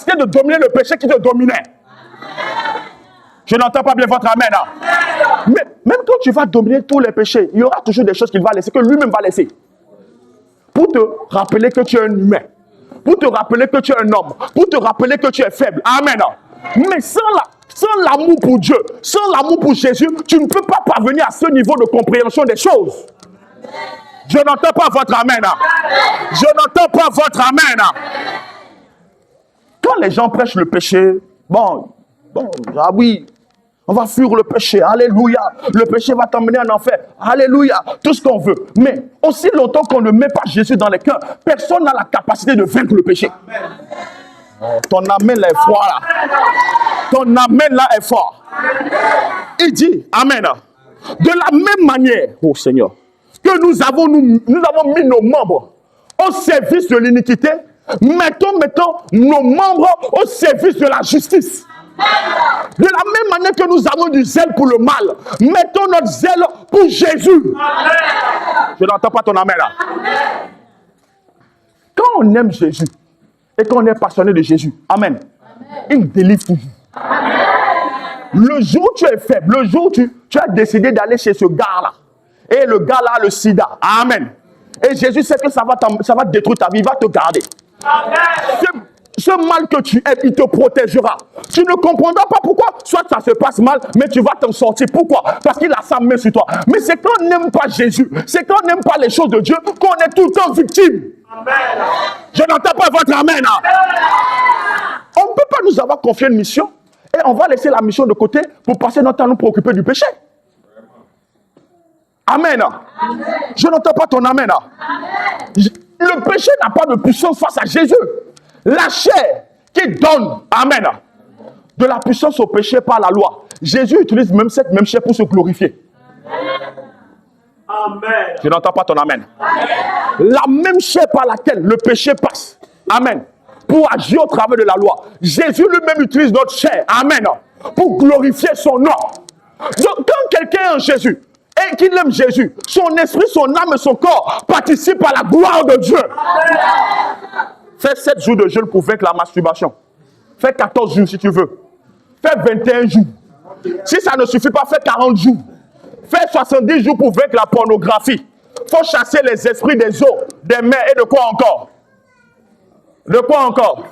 capacité de dominer le péché qui te dominait. Je n'entends pas bien votre amen. Mais même quand tu vas dominer tous les péchés, il y aura toujours des choses qu'il va laisser, que lui-même va laisser. Pour te rappeler que tu es un humain. Pour te rappeler que tu es un homme. Pour te rappeler que tu es faible. Amen. Mais sans l'amour pour Dieu, sans l'amour pour Jésus, tu ne peux pas parvenir à ce niveau de compréhension des choses. Je n'entends pas votre amen. Je n'entends pas votre amen. Quand les gens prêchent le péché, ah oui, on va fuir le péché, alléluia. Le péché va t'emmener en enfer, alléluia. Tout ce qu'on veut. Mais aussi longtemps qu'on ne met pas Jésus dans les cœurs, personne n'a la capacité de vaincre le péché. Oh, ton amen là est fort là. Ton amen là est fort. Il dit, amen. De la même manière, oh Seigneur, que nous avons mis nos membres au service de l'iniquité, mettons nos membres au service de la justice. De la même manière que nous avons du zèle pour le mal, mettons notre zèle pour Jésus. Amen. Je n'entends pas ton amen là. Amen. Quand on aime Jésus et qu'on est passionné de Jésus, amen, il délivre toujours. Amen. Le jour où tu es faible, le jour où tu as décidé d'aller chez ce gars-là, et le gars-là a le sida, amen. Et Jésus sait que ça va détruire ta vie, il va te garder. Amen. Ce mal que tu es, il te protégera. Tu ne comprendras pas pourquoi. Soit ça se passe mal, mais tu vas t'en sortir. Pourquoi? Parce qu'il a sa main sur toi. Mais c'est quand on n'aime pas Jésus, c'est quand on n'aime pas les choses de Dieu, qu'on est tout le temps victime. Amen. Je n'entends pas votre amen. On ne peut pas nous avoir confié une mission et on va laisser la mission de côté pour passer notre temps à nous préoccuper du péché. Amen. Amen. Je n'entends pas ton amen. Amen. Le péché n'a pas de puissance face à Jésus. La chair qui donne, amen, de la puissance au péché par la loi. Jésus utilise même cette même chair pour se glorifier. Amen. Je n'entends pas ton amen. Amen. La même chair par laquelle le péché passe, amen, pour agir au travers de la loi. Jésus lui-même utilise notre chair, amen, pour glorifier son nom. Donc quand quelqu'un est en Jésus et qu'il aime Jésus, son esprit, son âme et son corps participent à la gloire de Dieu. Amen. Fais 7 jours de jeûne pour vaincre la masturbation. Fais 14 jours si tu veux. Fais 21 jours. Si ça ne suffit pas, fais 40 jours. Fais 70 jours pour vaincre la pornographie. Il faut chasser les esprits des eaux, des mers et de quoi encore? De quoi encore?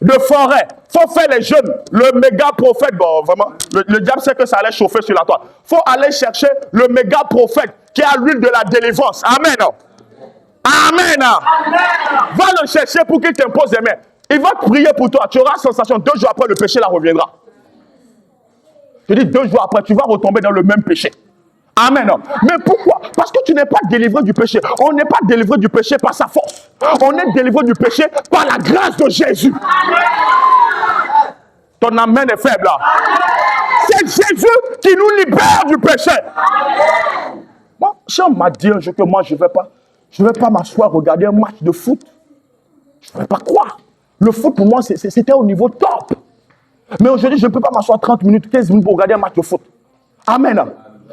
De forêt. Il faut faire les jeûnes. Le méga prophète, bon vraiment, le diable sait que ça allait chauffer sur la toile. Il faut aller chercher le méga prophète qui a l'huile de la délivrance. Amen. Amen. Amen. Va le chercher pour qu'il t'impose des mains. Il va prier pour toi. Tu auras la sensation, 2 jours après, le péché là reviendra. Je dis 2 jours après, tu vas retomber dans le même péché. Amen. Mais pourquoi? Parce que tu n'es pas délivré du péché. On n'est pas délivré du péché par sa force. On est délivré du péché par la grâce de Jésus. Amen. Ton amen est faible là. C'est Jésus qui nous libère du péché. Amen. Moi, si on m'a dit un jour que moi je ne vais pas m'asseoir regarder un match de foot. Je ne vais pas croire. Le foot pour moi c'était au niveau top. Mais aujourd'hui je ne peux pas m'asseoir 30 minutes, 15 minutes pour regarder un match de foot. Amen.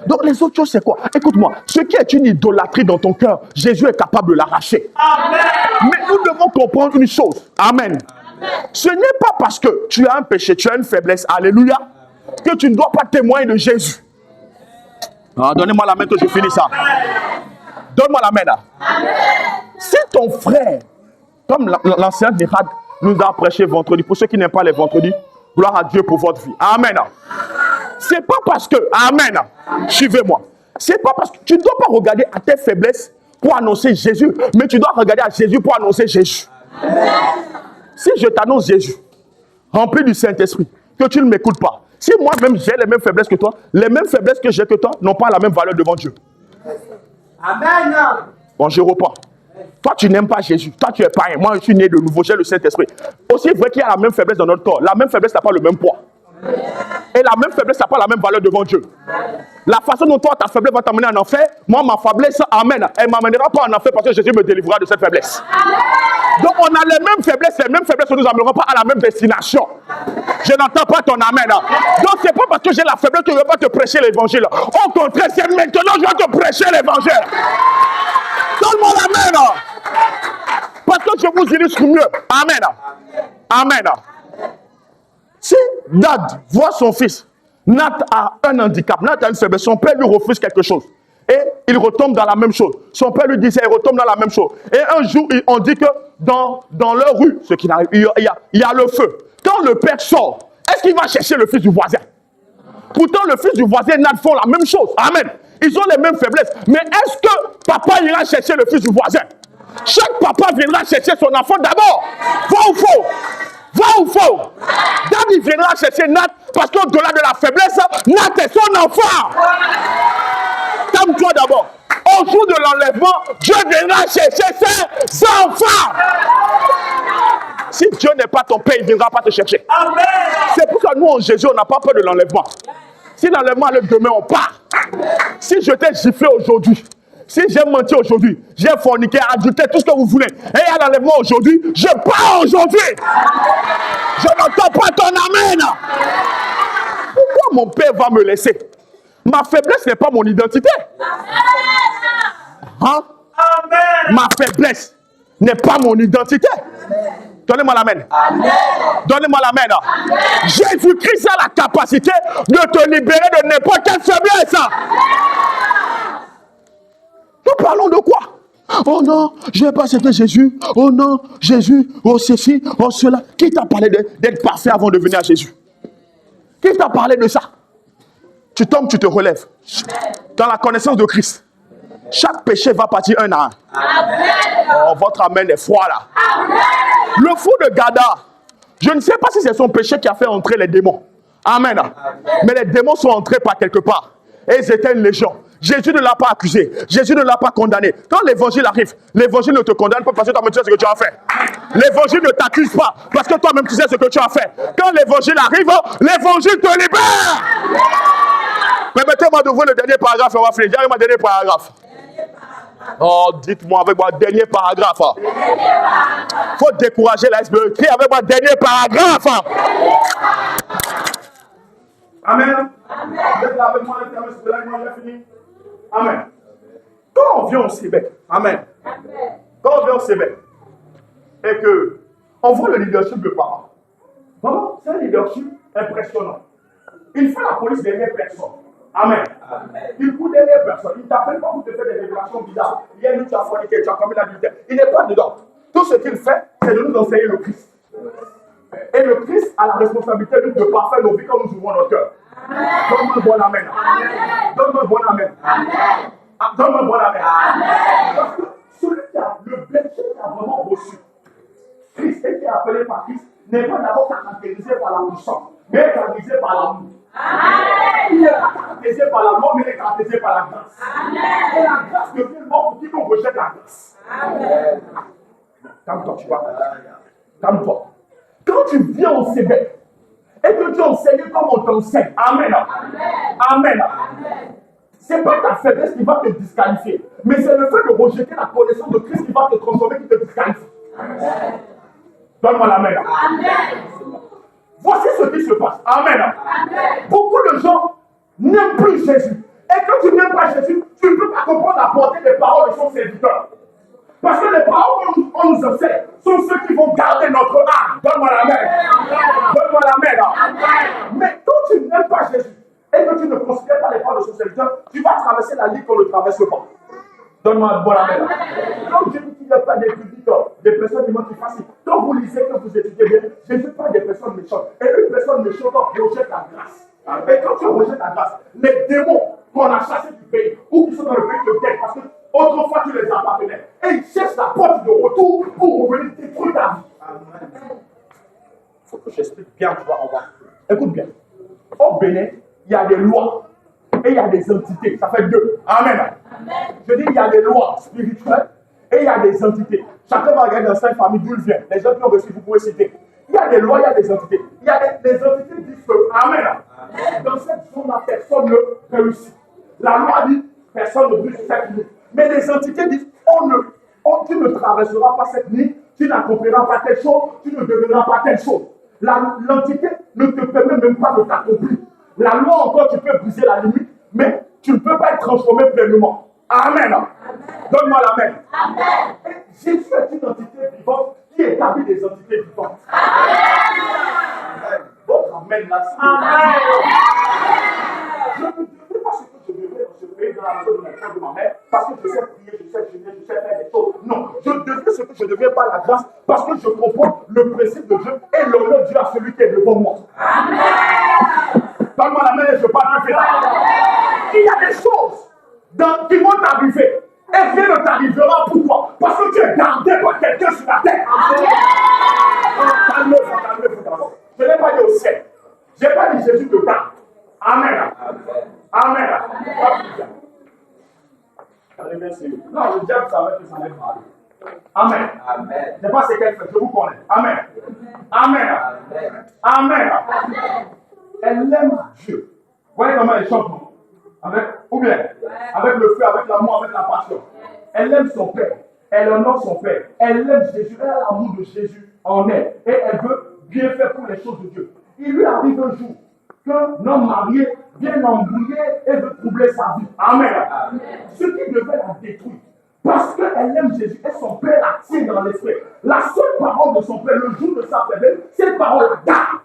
Donc les autres choses c'est quoi? Écoute-moi, ce qui est une idolâtrie dans ton cœur, Jésus est capable de l'arracher. Amen. Mais nous devons comprendre une chose. Amen. Amen. Ce n'est pas parce que tu as un péché, tu as une faiblesse, alléluia, que tu ne dois pas témoigner de Jésus. Ah, donnez-moi la main que je finisse ça. Donne-moi la main là. Amen. Si ton frère, comme l'ancien Nihad nous a prêché vendredi, pour ceux qui n'aiment pas les vendredis, gloire à Dieu pour votre vie. Amen. C'est pas parce que, amen, suivez-moi. C'est pas parce que tu ne dois pas regarder à tes faiblesses pour annoncer Jésus, mais tu dois regarder à Jésus pour annoncer Jésus. Amen. Si je t'annonce Jésus, rempli du Saint-Esprit, que tu ne m'écoutes pas, si moi-même j'ai les mêmes faiblesses que toi, les mêmes faiblesses que j'ai que toi n'ont pas la même valeur devant Dieu. Amen. Bon, je reprends. Toi, tu n'aimes pas Jésus. Toi, tu es païen. Moi, je suis né de nouveau. J'ai le Saint-Esprit. Aussi vrai qu'il y a la même faiblesse dans notre corps. La même faiblesse n'a pas le même poids. Et la même faiblesse n'a pas la même valeur devant Dieu. La façon dont toi, ta faiblesse va t'amener en enfer, moi, ma faiblesse, amen, elle ne m'amènera pas en enfer parce que Jésus me délivrera de cette faiblesse. Donc, on a les mêmes faiblesses ne nous amèneront pas à la même destination. Je n'entends pas ton amen. Donc, ce n'est pas parce que j'ai la faiblesse que je ne vais pas te prêcher l'évangile. Au contraire, c'est maintenant que je vais te prêcher l'évangile. Donne-moi l'amen. Parce que je vous illustre mieux. Amen. Amen. Si Dad voit son fils, Nat a un handicap, Nat a une faiblesse, son père lui refuse quelque chose. Et il retombe dans la même chose. Son père lui dit ça, il retombe dans la même chose. Et un jour, on dit que dans leur rue, ce qui n'arrive, il y a le feu. Quand le père sort, est-ce qu'il va chercher le fils du voisin? Pourtant, le fils du voisin et Nat font la même chose. Amen. Ils ont les mêmes faiblesses. Mais est-ce que papa ira chercher le fils du voisin? Chaque papa viendra chercher son enfant d'abord. Va ou faux? Va ou faux? Dad, il viendra chercher Nat parce qu'au-delà de la faiblesse, Nat est son enfant. Calme-toi d'abord. Au jour de l'enlèvement, Dieu viendra chercher ses enfants. Si Dieu n'est pas ton père, il ne viendra pas te chercher. Amen. C'est pour ça que nous, en Jésus, on n'a pas peur de l'enlèvement. Si l'enlèvement arrive demain, on part. Si je t'ai giflé aujourd'hui, si j'ai menti aujourd'hui, j'ai forniqué, adulté, tout ce que vous voulez, et il y a l'enlèvement aujourd'hui, je pars aujourd'hui. Je n'entends pas ton amen. Pourquoi mon père va me laisser? Ma faiblesse n'est pas mon identité. Hein? Amen. Ma faiblesse n'est pas mon identité. Donnez-moi l'amen. Donnez-moi l'amen. Jésus-Christ a la capacité de te libérer de n'importe quelle faiblesse. Nous parlons de quoi? Oh non, je n'ai pas accepté Jésus. Oh non, Jésus, oh ceci, oh cela. Qui t'a parlé d'être parfait avant de venir à Jésus? Qui t'a parlé de ça? Tu tombes, tu te relèves. Dans la connaissance de Christ, chaque péché va partir un à un. Oh, votre amen est froid là. Le fou de Gadara, je ne sais pas si c'est son péché qui a fait entrer les démons. Amen. Mais les démons sont entrés par quelque part. Et ils étaient une légion. Jésus ne l'a pas accusé. Jésus ne l'a pas condamné. Quand l'évangile arrive, l'évangile ne te condamne pas parce que toi-même tu sais ce que tu as fait. L'évangile ne t'accuse pas parce que toi-même tu sais ce que tu as fait. Quand l'évangile arrive, l'évangile te libère. Permettez-moi d'ouvrir le dernier paragraphe. On va finir. J'ai mon dernier paragraphe. Oh, dites-moi avec moi, dernier paragraphe. Faut décourager l'iceberg. Crie avec moi, dernier paragraphe. Amen. Vous êtes là avec moi, j'ai fini. Amen. Quand on vient au Québec, amen. Quand on vient au Québec, et que on voit le leadership de papa. Vraiment, c'est un leadership impressionnant. Il fait la police derrière personne. Amen. Il court derrière personne. Il ne t'appelle pas pour te faire des révélations bizarres. Il y a une tu as forniqué, tu as commis l'adultère. Il n'est pas dedans. Tout ce qu'il fait, c'est de nous enseigner le Christ. Et le Christ a la responsabilité de parfaire nos vies comme nous ouvrons notre cœur. Donne-moi un bon amen. Donne-moi un bon amen. Donne-moi un bon amen. Parce que celui qui a le berger qui a vraiment reçu Christ et qui est appelé par Christ n'est pas d'abord caractérisé par la puissance, mais caractérisé par l'amour. Il n'est pas caractérisé par la mort, mais il est caractérisé par la grâce. Et la grâce devient mort pour qui qu'on rejette la grâce. Calme-toi, tu vois. Calme-toi. Quand tu viens au Québec et que tu enseignes comme on t'enseigne, amen. Amen. Ce n'est pas ta faiblesse qui va te disqualifier, mais c'est le fait de rejeter la connaissance de Christ qui va te transformer, qui te disqualifie. Donne-moi l'amen. Voici ce qui se passe. Amen. Beaucoup de gens n'aiment plus Jésus. Et quand tu n'aimes pas Jésus, tu ne peux pas comprendre la portée des paroles de son serviteur. Parce que les paroles qu'on nous enseigne sont ceux qui vont garder notre âme. Donne-moi la main. Donne-moi la main. Mais quand tu n'aimes pas Jésus et que tu ne considères pas les paroles de son serviteur, tu vas traverser la ligne qu'on ne traverse pas. Donne-moi un bon amen. Quand Jésus dit qu'il n'y a pas des publics, des personnes qui faciles. Quand vous lisez, quand vous étudiez bien, Jésus parle des personnes méchantes. Et une personne méchante rejette la grâce. Et quand tu rejettes la grâce, les démons qu'on a chassés du pays, ou qui sont dans le pays de guerre, parce que autrefois tu les appartenais, et ils cherchent la porte de retour pour revenir détruire ta vie. Il faut que j'explique bien, tu vois, on va. Écoute bien. Au Bénin, il y a des lois. Et il y a des entités, ça fait deux. Amen. Je dis, il y a des lois spirituelles et il y a des entités. Chacun va regarder dans cette famille d'où il vient. Les gens qui ont reçu, vous pouvez citer. Il y a des lois, il y a des entités. Il y a des entités qui disent que, amen. Dans cette zone-là, personne ne réussit. La loi dit, personne ne brise cette nuit. Mais les entités disent, tu ne traverseras pas cette nuit, tu n'accompliras pas telle chose, tu ne deviendras pas telle chose. L'entité ne te permet même pas de t'accomplir. La loi encore, tu peux briser la limite, mais tu ne peux pas être transformé pleinement. Amen. Donne-moi l'amen. Amen. Jésus est une entité vivante qui établit des entités vivantes. Amen. Votre de la cité. Je ne sais pas ce que je devais recevoir dans la maison de mon frère, de ma mère, parce que je sais prier, je sais jeûner, je sais faire des choses. Non, je deviens ce que je deviens par la grâce, parce que je comprends le principe de Dieu et l'honneur de Dieu à celui qui est devant moi. Donne-moi la main et je parle de là. Il y a des choses qui vont t'arriver. Et rien ne t'arrivera. Pourquoi? Parce que tu es gardé par quelqu'un sur la terre. Calmez-vous d'abord. Je n'ai pas dit au ciel. Je n'ai pas dit Jésus te garde. Amen. Amen. Non, le diable savait que ça allait parler. Amen. Je ne sais pas ce qu'elle fait. Je vous connais. Amen. Amen. Amen. Elle aime Dieu. Vous voyez comment elle chante? Ou bien, avec le feu, avec l'amour, avec la passion. Elle aime son Père. Elle honore son Père. Elle aime Jésus. Elle a l'amour de Jésus en elle. Et elle veut bien faire pour les choses de Dieu. Il lui arrive un jour qu'un homme marié vient l'embrouiller et veut troubler sa vie. Amen. Ce qui devait la détruire. Parce qu'elle aime Jésus et son Père la tient dans l'esprit. La seule parole de son Père, le jour de sa faiblesse, cette parole la garde.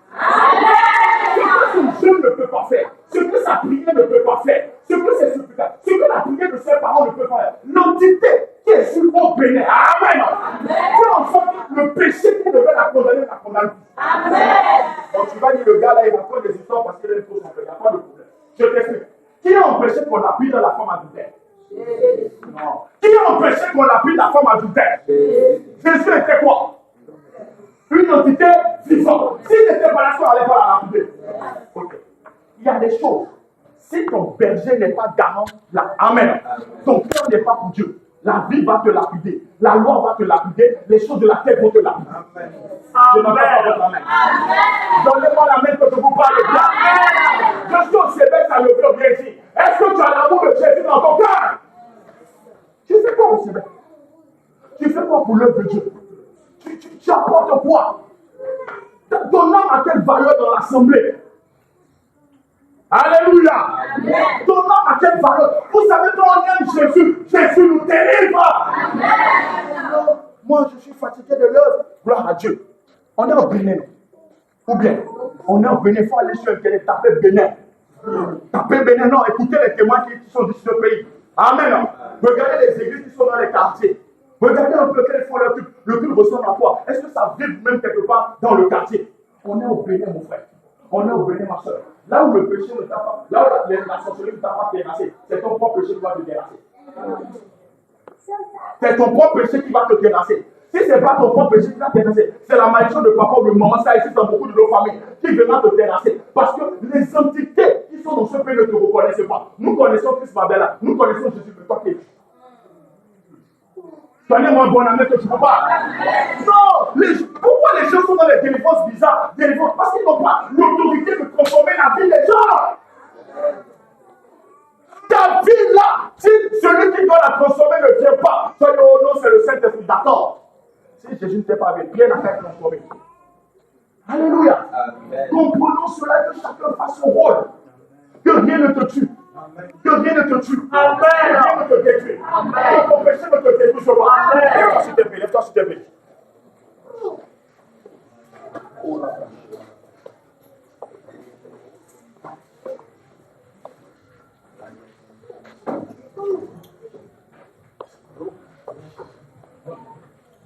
Ce que son jeûne ne peut pas faire, ce que sa prière ne peut pas faire, ce que ses supplications, ce que la prière de ses parents ne peut pas faire, l'entité qui est sur mon bénin. Amen. Fait en sorte que le péché qui devait la condamner, la condamne. Amen. Donc tu vas dire, le gars là, il raconte des histoires parce qu'il a une fausse enfant. Il n'y a pas de problème. Je t'explique. Qui a empêché qu'on appuie dans la femme adultère? Non. Qui a empêché qu'on appuie la femme adultère? Jésus était quoi? Une entité vivante. S'il n'était pas là, on n'allait pas la lapider. Okay. Il y a des choses. Si ton berger n'est pas garant, amen. Ton cœur n'est pas pour Dieu. La vie va te lapider. La loi va te lapider. Les choses de la terre vont te lapider. Amen. Je n'entends pas votre main. Donnez-moi la main que je vous parle bien. Je suis au Québec, ça le veut bien dire. Est-ce que tu as l'amour de Jésus dans ton cœur? Tu fais quoi au Québec? Tu fais quoi pour l'œuvre de Dieu? Tu apportes quoi? Ton âme a quelle valeur dans l'assemblée? Alléluia. Ton âme a quelle valeur? Vous savez, quand on aime Jésus, Jésus nous délivre. Moi, je suis fatigué de l'œuvre. Gloire à Dieu. On est au Bénin. Ou bien, on est au Bénin. Il faut aller sur Internet, taper Bénin. Taper Bénin, non, écoutez les témoins qui sont d'ici ce pays. Amen. Regardez les églises qui sont dans les quartiers. Regardez un peu quels font le culte ressemble à quoi. Est-ce que ça vit même quelque part dans le quartier? On est au Bénin, mon frère. On est au Bénin, ma soeur. Là où le péché ne t'a pas, là où la sorcellerie ne t'a pas terrassé, c'est ton propre péché qui va te terrasser. C'est ton propre péché qui va te terrasser. Si ce n'est pas ton propre péché qui va te terrasser, c'est la malédiction de papa ou de maman, ça existe dans beaucoup de nos familles, qui viendra te terrasser. Parce que les entités qui sont dans ce pays ne te reconnaissent pas. Nous connaissons Christ Mabella, nous connaissons Jésus, mais toi qui es. Donnez-moi un bon ami que tu ne peux pas. Non! Pourquoi les gens sont dans les délivrances bizarres? Parce qu'ils n'ont pas l'autorité de transformer la vie des gens. Ta vie là, si celui qui doit la transformer ne vient pas, tu vas dire, oh non, c'est le Saint-Esprit. D'accord. Si Jésus ne t'est pas avec, rien à faire transformer. Alléluia. Comprenons cela, que chacun fasse son rôle. Que rien ne te tue. Que rien ne te tue. Amen. Que rien ne te détruit. Que ton péché ne te détruise pas. Lève-toi s'il te plaît. Lève-toi s'il te plaît. Oh là là.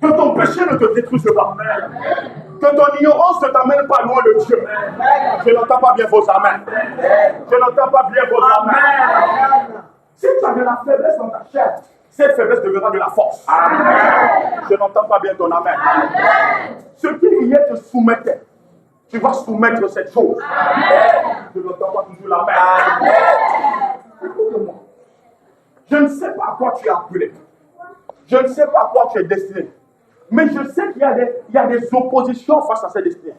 Que ton péché ne te détruise pas. Que ton ignorance ne t'amène pas loin de Dieu. Je n'entends pas bien vos amens. Je n'entends pas bien vos amens. Si tu as de la faiblesse dans ta chair, cette faiblesse deviendra de la force. Amen. Je n'entends pas bien ton amen. Ce qui hier te soumettait, tu vas soumettre cette chose. Amen. Je n'entends pas toujours l'amen. Écoute-moi. Je ne sais pas à quoi tu es appelé. Je ne sais pas à quoi tu es destiné. Mais je sais qu'il y a des oppositions face à ces destinées.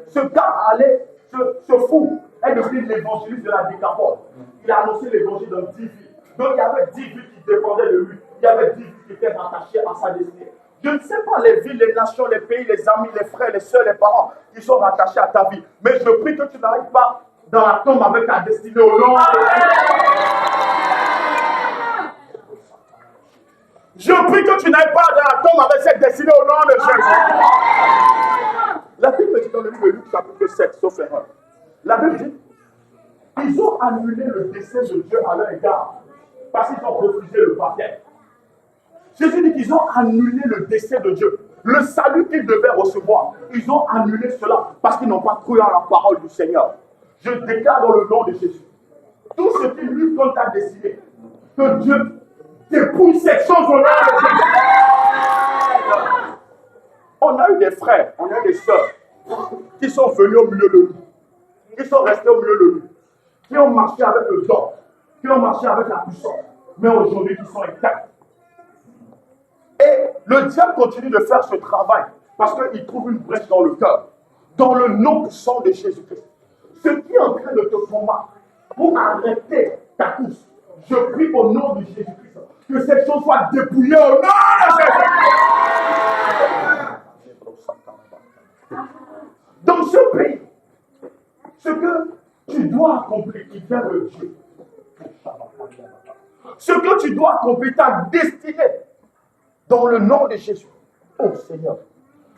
Ce gars allait, ce fou, est devenu l'évangéliste de la Décapole. Il a annoncé l'évangile dans 10 villes. Donc il y avait 10 villes qui dépendaient de lui. Il y avait 10 villes qui étaient rattachées à sa destinée. Je ne sais pas les villes, les nations, les pays, les amis, les frères, les soeurs, les parents qui sont rattachés à ta vie. Mais je prie que tu n'arrives pas dans la tombe avec ta destinée au nom. Je prie que tu n'ailles pas dans la tombe avec cette destinée au nom de Jésus. La Bible me dit dans le livre de Luc chapitre 7, sauf erreur. La Bible dit, ils ont annulé le dessein de Dieu à leur égard parce qu'ils ont refusé le baptême. Jésus dit qu'ils ont annulé le dessein de Dieu. Le salut qu'ils devaient recevoir, ils ont annulé cela parce qu'ils n'ont pas cru à la parole du Seigneur. Je déclare dans le nom de Jésus, tout ce qui lui compte à décider, que Dieu dépouille cette chose au nom de Jésus. On a eu des frères, on a eu des sœurs qui sont venus au milieu de nous, qui sont restés au milieu de nous, qui ont marché avec le don, qui ont marché avec la puissance, mais aujourd'hui qui sont éteints. Et le diable continue de faire ce travail parce qu'il trouve une brèche dans le cœur, dans le nom puissant de Jésus-Christ. Ce qui est en train de te combattre pour arrêter ta course, je prie au nom de Jésus-Christ que cette chose soit dépouillée au nom de Jésus-Christ. Dans ce pays, ce que tu dois accomplir, il vient de Dieu. Ce que tu dois accomplir, ta destinée, dans le nom de Jésus. Oh Seigneur,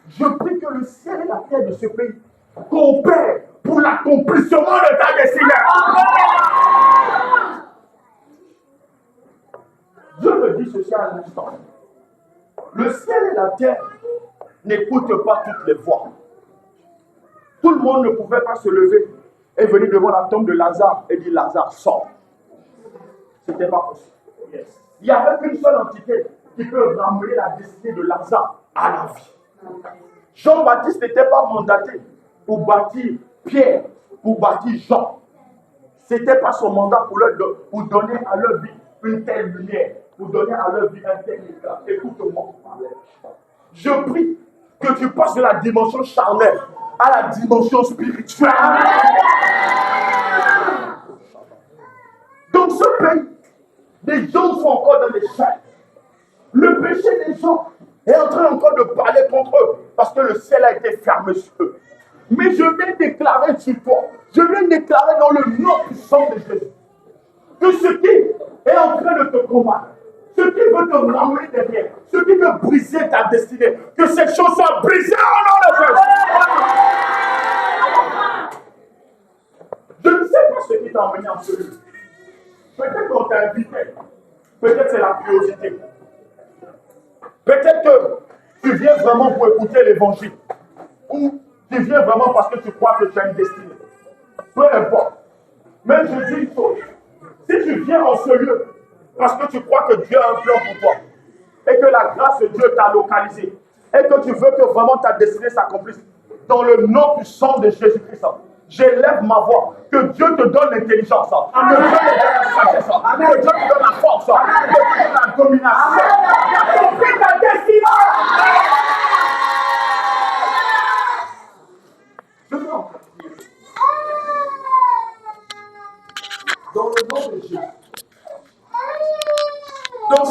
je prie que le ciel et la terre de ce pays coopèrent pour l'accomplissement de ta destinée. Dieu me dit ceci à l'instant. Le ciel et la terre n'écoutent pas toutes les voix. Tout le monde ne pouvait pas se lever et venir devant la tombe de Lazare et dire Lazare, sort. Ce n'était pas possible. Il n'y avait qu'une seule entité qui peut ramener la destinée de Lazare à la vie. Jean-Baptiste n'était pas mandaté pour bâtir Pierre, pour bâtir Jean. Ce n'était pas son mandat pour donner à leur vie une telle lumière, pour donner à leur vie un tel éclat. Écoute-moi. Je prie que tu passes de la dimension charnelle à la dimension spirituelle. Dans ce pays, les gens sont encore dans les chaînes. Le péché des gens est en train encore de parler contre eux parce que le ciel a été fermé sur eux. Mais je viens déclarer sur toi, je viens déclarer dans le nom puissant de Jésus que ce qui est en train de te combattre, ce qui veut te ramener derrière, ce qui veut briser ta destinée, que cette chose soit brisée au nom de Jésus. Je ne sais pas ce qui t'a emmené en ce lieu. Peut-être qu'on t'a invité, peut-être c'est la curiosité. Peut-être que tu viens vraiment pour écouter l'évangile. Ou tu viens vraiment parce que tu crois que tu as une destinée. Peu importe. Mais je dis une chose. Si tu viens en ce lieu parce que tu crois que Dieu a un plan pour toi et que la grâce de Dieu t'a localisé et que tu veux que vraiment ta destinée s'accomplisse dans le nom puissant de Jésus-Christ, j'élève ma voix. Que Dieu te donne l'intelligence. Que Dieu te donne la sagesse. Que Dieu te donne la force. Que Dieu te donne la domination. Accomplis ta destinée. Je veux encore prier. Dans le nom de Jésus. Dans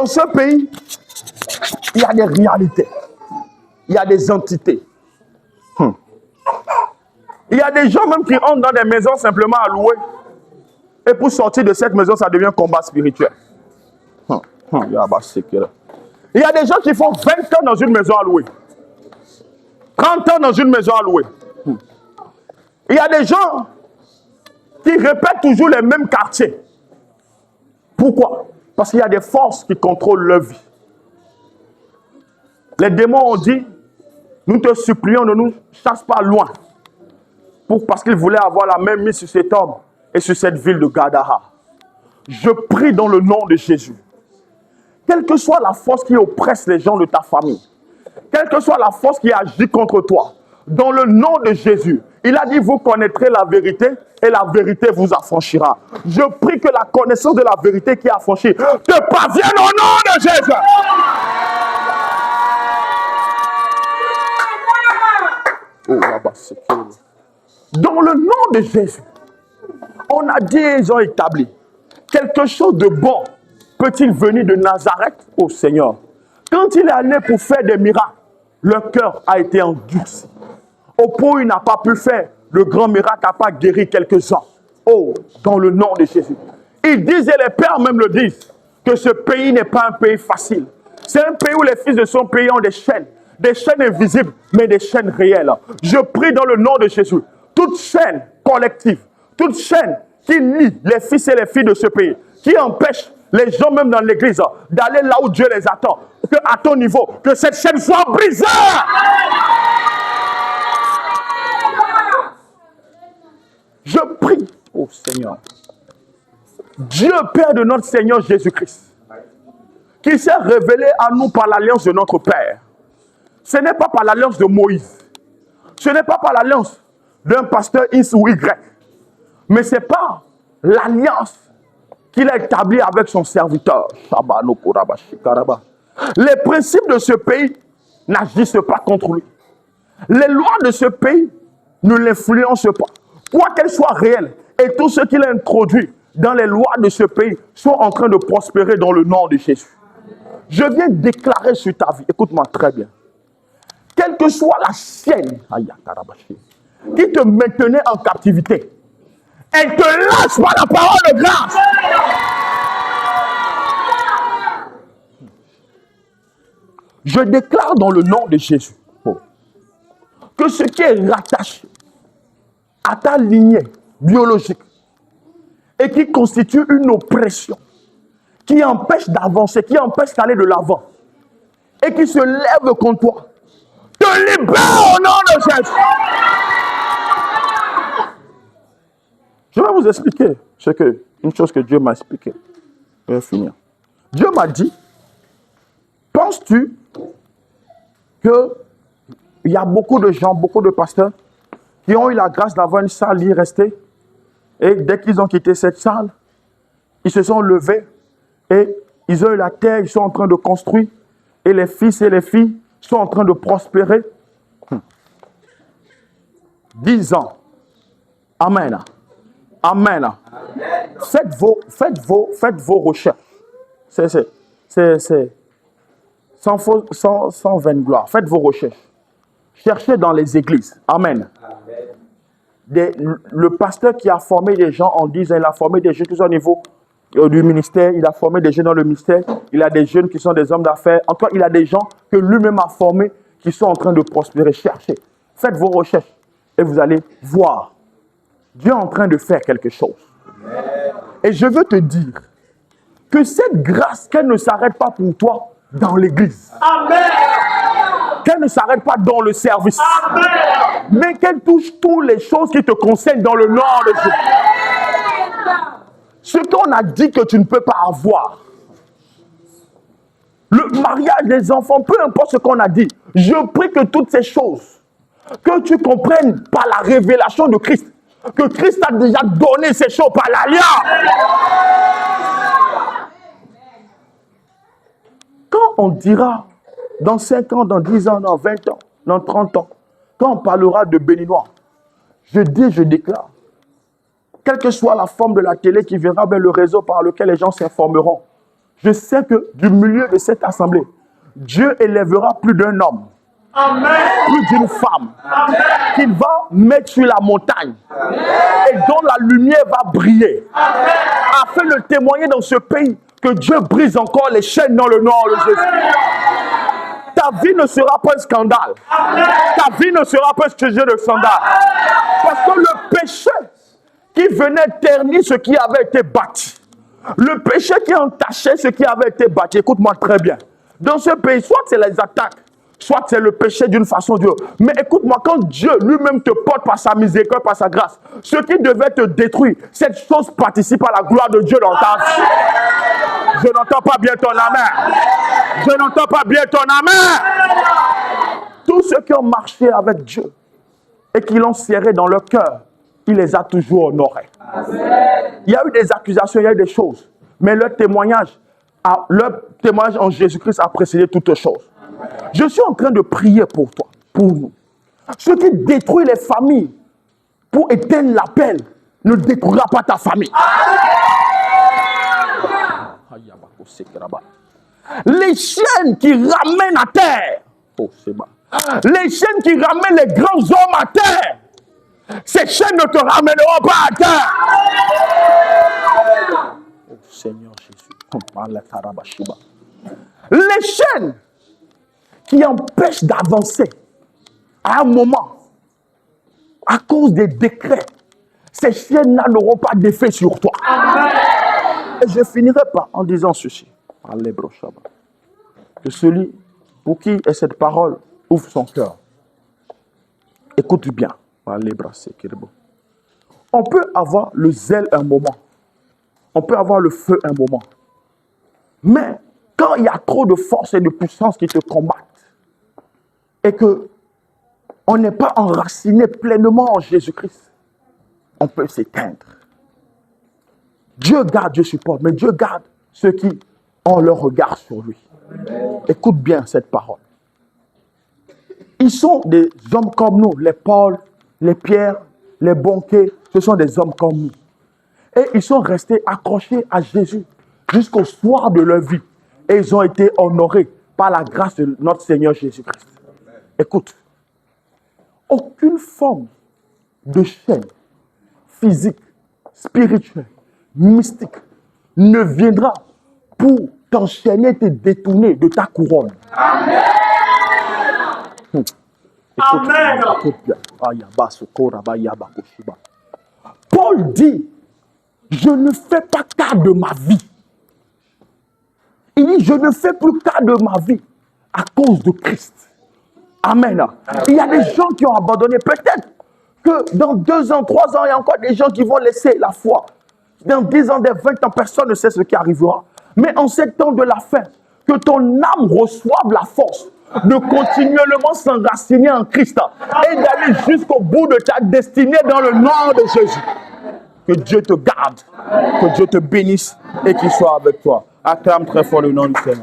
ce pays, il y a des réalités. Il y a des entités. Il y a des gens même qui entrent dans des maisons simplement à louer. Et pour sortir de cette maison, ça devient combat spirituel. Il y a des gens qui font 20 ans dans une maison à louer. 30 ans dans une maison à louer. Il y a des gens qui répètent toujours les mêmes quartiers. Pourquoi? Parce qu'il y a des forces qui contrôlent leur vie. Les démons ont dit, nous te supplions, ne nous chasse pas loin. Parce qu'ils voulaient avoir la même mise sur cet homme et sur cette ville de Gadara. Je prie dans le nom de Jésus. Quelle que soit la force qui oppresse les gens de ta famille, quelle que soit la force qui agit contre toi, dans le nom de Jésus, il a dit, vous connaîtrez la vérité et la vérité vous affranchira. Je prie que la connaissance de la vérité qui est affranchie te parvienne au nom de Jésus. Oh, là-bas, c'est que... Dans le nom de Jésus, on a déjà établi quelque chose de bon. Peut-il venir de Nazareth au Seigneur? Quand il est allé pour faire des miracles, leur cœur a été endurci. Au point où il n'a pas pu faire le grand miracle, n'a pas guéri quelques-uns. Oh, dans le nom de Jésus. Ils disent, et les pères même le disent, que ce pays n'est pas un pays facile. C'est un pays où les fils de son pays ont des chaînes. des chaînes invisibles, mais des chaînes réelles. Je prie dans le nom de Jésus. Toute chaîne collective, toute chaîne qui lie les fils et les filles de ce pays, qui empêche les gens même dans l'église d'aller là où Dieu les attend, que à ton niveau, que cette chaîne soit brisée. Je prie, oh Seigneur, Dieu Père de notre Seigneur Jésus-Christ, qui s'est révélé à nous par l'alliance de notre Père. Ce n'est pas par l'alliance de Moïse, ce n'est pas par l'alliance d'un pasteur X ou Y, mais c'est par l'alliance qu'il a établie avec son serviteur. Les principes de ce pays n'agissent pas contre lui. Les lois de ce pays ne l'influencent pas. Quoi qu'elles soient réelles, et tout ce qu'il a introduit dans les lois de ce pays sont en train de prospérer dans le nom de Jésus. Je viens déclarer sur ta vie, écoute-moi très bien, quelle que soit la chaîne qui te maintenait en captivité, elle te lâche par la parole de grâce. Je déclare dans le nom de Jésus que ce qui est rattaché à ta lignée biologique et qui constitue une oppression, qui empêche d'avancer, qui empêche d'aller de l'avant et qui se lève contre toi, te libère au nom de Jésus. Je vais vous expliquer une chose que Dieu m'a expliquée. Je vais finir. Dieu m'a dit, penses-tu qu'il y a beaucoup de gens, beaucoup de pasteurs qui ont eu la grâce d'avoir une salle y rester et dès qu'ils ont quitté cette salle, ils se sont levés et ils ont eu la terre, ils sont en train de construire et les fils et les filles sont en train de prospérer. 10 ans. Amen. Amen. Faites vos recherches. C'est sans vaine gloire. Faites vos recherches. Cherchez dans les églises. Amen. Le pasteur qui a formé des gens en 10 ans, il a formé des jeunes qui sont au niveau du ministère, il a formé des jeunes dans le ministère, il a des jeunes qui sont des hommes d'affaires. Encore, il a des gens que lui-même a formés qui sont en train de prospérer. Cherchez. Faites vos recherches et vous allez voir. Dieu est en train de faire quelque chose. Et je veux te dire que cette grâce, qu'elle ne s'arrête pas pour toi dans l'église. Amen. Qu'elle ne s'arrête pas dans le service. Amen. Mais qu'elle touche toutes les choses qui te concernent dans le nom de Jésus. Ce qu'on a dit que tu ne peux pas avoir. Le mariage des enfants, peu importe ce qu'on a dit. Je prie que toutes ces choses, que tu comprennes par la révélation de Christ, que Christ a déjà donné ces choses par l'alliance. Quand on dira, dans 5 ans, dans 10 ans, dans 20 ans, dans 30 ans, quand on parlera de béninois, je déclare, quelle que soit la forme de la télé qui viendra vers le réseau par lequel les gens s'informeront, je sais que du milieu de cette assemblée, Dieu élèvera plus d'un homme, amen, plus d'une femme, qu'il va mettre sur la montagne, amen, et dont la lumière va briller, amen, afin de témoigner dans ce pays que Dieu brise encore les chaînes dans le nom de Jésus. Ta vie ne sera pas un scandale. Amen. Ta vie ne sera pas un sujet de scandale. Parce que le péché qui venait ternir ce qui avait été bâti, le péché qui entachait ce qui avait été bâti, écoute-moi très bien. Dans ce pays, soit c'est les attaques, soit c'est le péché d'une façon ou d'une autre. Mais écoute-moi, quand Dieu lui-même te porte par sa miséricorde, par sa grâce, ce qui devait te détruire, cette chose participe à la gloire de Dieu dans ta vie. Je n'entends pas bien ton amen. Je n'entends pas bien ton amen. Tous ceux qui ont marché avec Dieu et qui l'ont serré dans leur cœur, il les a toujours honorés. Il y a eu des accusations, il y a eu des choses. Mais leur témoignage en Jésus-Christ a précédé toutes choses. Je suis en train de prier pour toi, pour nous. Ce qui détruit les familles pour éteindre l'appel ne détruira pas ta famille. Les chaînes qui ramènent à terre, les chaînes qui ramènent les grands hommes à terre, ces chaînes ne te ramèneront pas à terre. Oh Seigneur Jésus, les chaînes qui empêchent d'avancer, à un moment, à cause des décrets, ces chaînes-là n'auront pas d'effet sur toi. Amen. Et je finirai en disant ceci. Que celui pour qui est cette parole ouvre son cœur. Écoute bien. On peut avoir le zèle un moment. On peut avoir le feu un moment. Mais quand il y a trop de force et de puissance qui te combattent, et que on n'est pas enraciné pleinement en Jésus-Christ, on peut s'éteindre. Dieu garde, Dieu supporte, mais Dieu garde ceux qui ont leur regard sur lui. Écoute bien cette parole. Ils sont des hommes comme nous, les Paul, les Pierre, les Bonquet, ce sont des hommes comme nous. Et ils sont restés accrochés à Jésus jusqu'au soir de leur vie. Et ils ont été honorés par la grâce de notre Seigneur Jésus-Christ. Écoute, aucune forme de chaîne physique, spirituelle, mystique ne viendra pour t'enchaîner, te détourner de ta couronne. Amen. Amen. Paul dit, je ne fais pas cas de ma vie. Il dit, je ne fais plus cas de ma vie à cause de Christ. Amen. Il y a des gens qui ont abandonné. Peut-être que dans 2 ans, 3 ans, il y a encore des gens qui vont laisser la foi. Dans 10 ans, des 20 ans, personne ne sait ce qui arrivera. Mais en ces temps de la fin, que ton âme reçoive la force de continuellement s'enraciner en Christ et d'aller jusqu'au bout de ta destinée dans le nom de Jésus. Que Dieu te garde, que Dieu te bénisse et qu'il soit avec toi. Acclame très fort le nom du Seigneur.